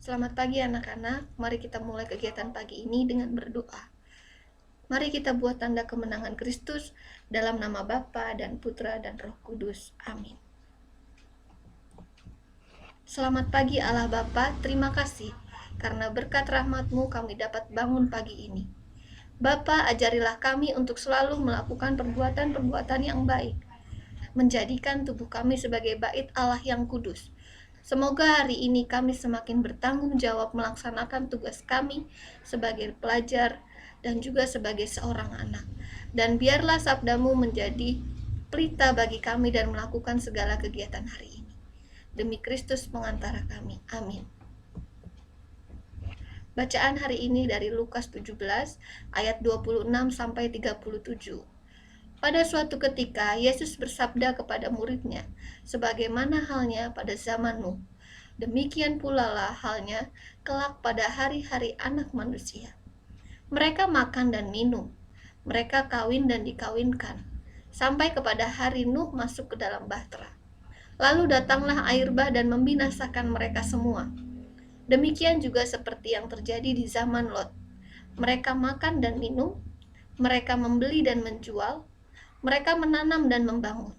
Selamat pagi anak-anak, mari kita mulai kegiatan pagi ini dengan berdoa. Mari kita buat tanda kemenangan Kristus dalam nama Bapa dan Putra dan Roh Kudus. Amin. Selamat pagi Allah Bapa, terima kasih karena berkat rahmat-Mu kami dapat bangun pagi ini. Bapa, ajarilah kami untuk selalu melakukan perbuatan-perbuatan yang baik, menjadikan tubuh kami sebagai bait Allah yang kudus. Semoga hari ini kami semakin bertanggung jawab melaksanakan tugas kami sebagai pelajar dan juga sebagai seorang anak. Dan biarlah sabdamu menjadi pelita bagi kami dan melakukan segala kegiatan hari ini. Demi Kristus pengantara kami. Amin. Bacaan hari ini dari Lukas 17 ayat 26 sampai 37. Pada suatu ketika, Yesus bersabda kepada muridnya, sebagaimana halnya pada zaman Nuh, demikian pula lah halnya kelak pada hari-hari Anak Manusia. Mereka makan dan minum, mereka kawin dan dikawinkan, sampai kepada hari Nuh masuk ke dalam bahtera. Lalu datanglah air bah dan membinasakan mereka semua. Demikian juga seperti yang terjadi di zaman Lot. Mereka makan dan minum, mereka membeli dan menjual, mereka menanam dan membangun.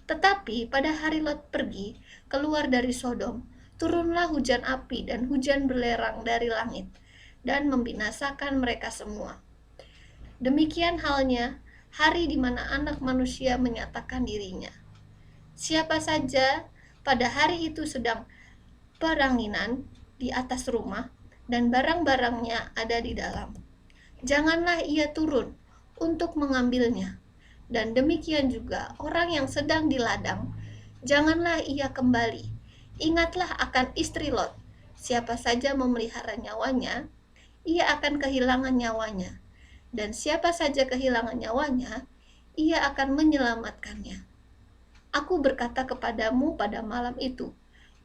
Tetapi pada hari Lot pergi keluar dari Sodom, turunlah hujan api dan hujan belerang dari langit, dan membinasakan mereka semua. Demikian halnya hari di mana Anak Manusia menyatakan dirinya. Siapa saja pada hari itu sedang peranginan di atas rumah, dan barang-barangnya ada di dalam, janganlah ia turun untuk mengambilnya. Dan demikian juga orang yang sedang di ladang, janganlah ia kembali. Ingatlah akan istri Lot. Siapa saja memelihara nyawanya, ia akan kehilangan nyawanya. Dan siapa saja kehilangan nyawanya, ia akan menyelamatkannya. Aku berkata kepadamu pada malam itu,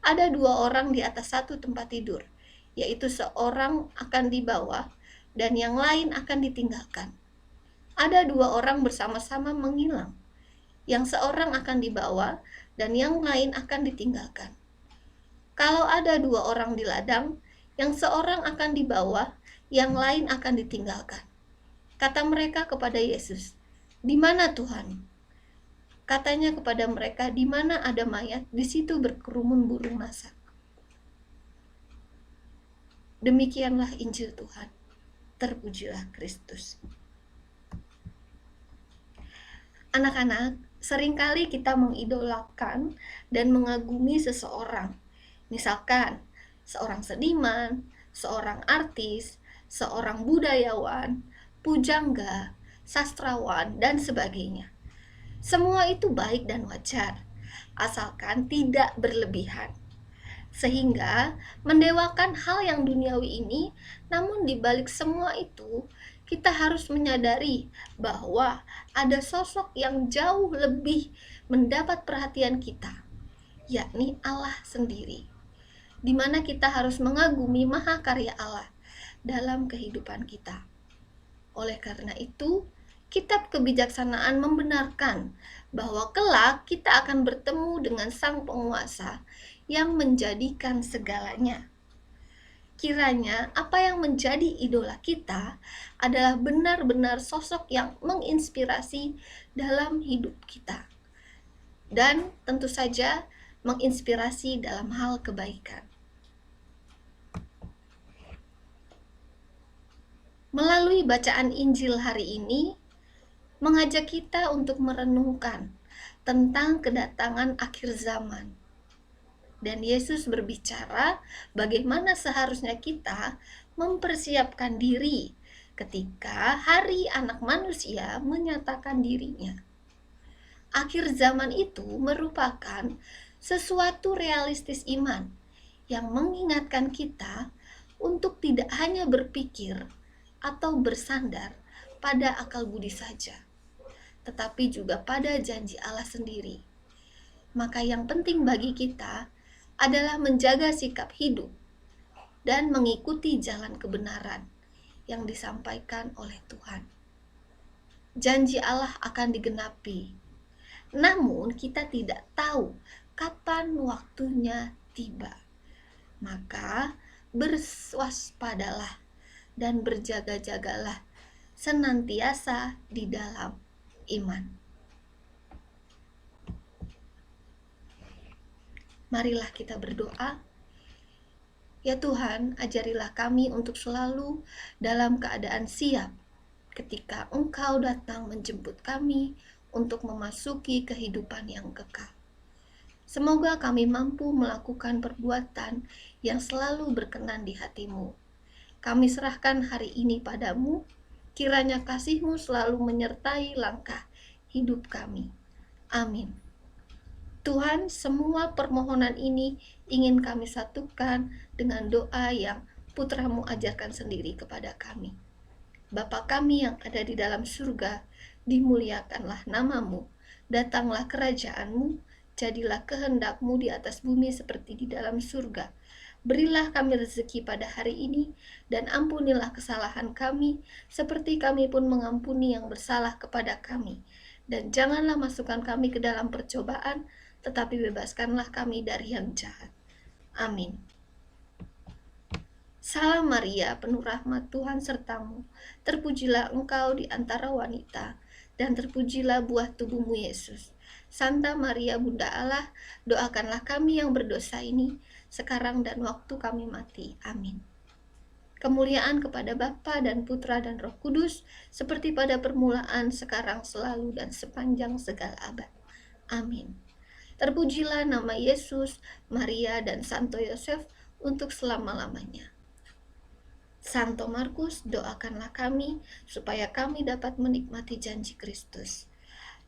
ada dua orang di atas satu tempat tidur, yaitu seorang akan dibawa dan yang lain akan ditinggalkan. Ada dua orang bersama-sama menghilang, yang seorang akan dibawa dan yang lain akan ditinggalkan. Kalau ada dua orang di ladang, yang seorang akan dibawa, yang lain akan ditinggalkan. Kata mereka kepada Yesus, "Di mana Tuhan?" Katanya kepada mereka, "Di mana ada mayat, di situ berkerumun burung masak." Demikianlah Injil Tuhan. Terpujilah Kristus. Anak-anak, seringkali kita mengidolakan dan mengagumi seseorang. Misalkan, seorang seniman, seorang artis, seorang budayawan, pujangga, sastrawan, dan sebagainya. Semua itu baik dan wajar, asalkan tidak berlebihan. Sehingga mendewakan hal yang duniawi ini, namun di balik semua itu, kita harus menyadari bahwa ada sosok yang jauh lebih mendapat perhatian kita, yakni Allah sendiri, di mana kita harus mengagumi mahakarya Allah dalam kehidupan kita. Oleh karena itu, Kitab Kebijaksanaan membenarkan bahwa kelak kita akan bertemu dengan Sang Penguasa yang menjadikan segalanya. Kiranya apa yang menjadi idola kita adalah benar-benar sosok yang menginspirasi dalam hidup kita. Dan tentu saja menginspirasi dalam hal kebaikan. Melalui bacaan Injil hari ini, mengajak kita untuk merenungkan tentang kedatangan akhir zaman. Dan Yesus berbicara bagaimana seharusnya kita mempersiapkan diri ketika hari Anak Manusia menyatakan dirinya. Akhir zaman itu merupakan sesuatu realistis iman yang mengingatkan kita untuk tidak hanya berpikir atau bersandar pada akal budi saja, tetapi juga pada janji Allah sendiri. Maka yang penting bagi kita adalah menjaga sikap hidup dan mengikuti jalan kebenaran yang disampaikan oleh Tuhan. Janji Allah akan digenapi, namun kita tidak tahu kapan waktunya tiba. Maka berwaspadalah dan berjaga-jagalah senantiasa di dalam iman. Marilah kita berdoa. Ya Tuhan, ajarilah kami untuk selalu dalam keadaan siap ketika Engkau datang menjemput kami untuk memasuki kehidupan yang kekal. Semoga kami mampu melakukan perbuatan yang selalu berkenan di hati-Mu. Kami serahkan hari ini padamu, kiranya kasih-Mu selalu menyertai langkah hidup kami. Amin. Tuhan, semua permohonan ini ingin kami satukan dengan doa yang Putra-Mu ajarkan sendiri kepada kami. Bapa kami yang ada di dalam surga, dimuliakanlah nama-Mu, datanglah kerajaan-Mu, jadilah kehendak-Mu di atas bumi seperti di dalam surga. Berilah kami rezeki pada hari ini, dan ampunilah kesalahan kami, seperti kami pun mengampuni yang bersalah kepada kami. Dan janganlah masukkan kami ke dalam percobaan, tetapi bebaskanlah kami dari yang jahat. Amin. Salam Maria, penuh rahmat Tuhan sertamu. Terpujilah engkau di antara wanita, dan terpujilah buah tubuhmu Yesus. Santa Maria Bunda Allah, doakanlah kami yang berdosa ini, sekarang dan waktu kami mati. Amin. Kemuliaan kepada Bapa dan Putra dan Roh Kudus, seperti pada permulaan, sekarang, selalu, dan sepanjang segala abad. Amin. Terpujilah nama Yesus, Maria, dan Santo Yosef untuk selama-lamanya. Santo Markus, doakanlah kami supaya kami dapat menikmati janji Kristus.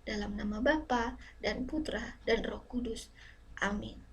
Dalam nama Bapa dan Putra dan Roh Kudus. Amin.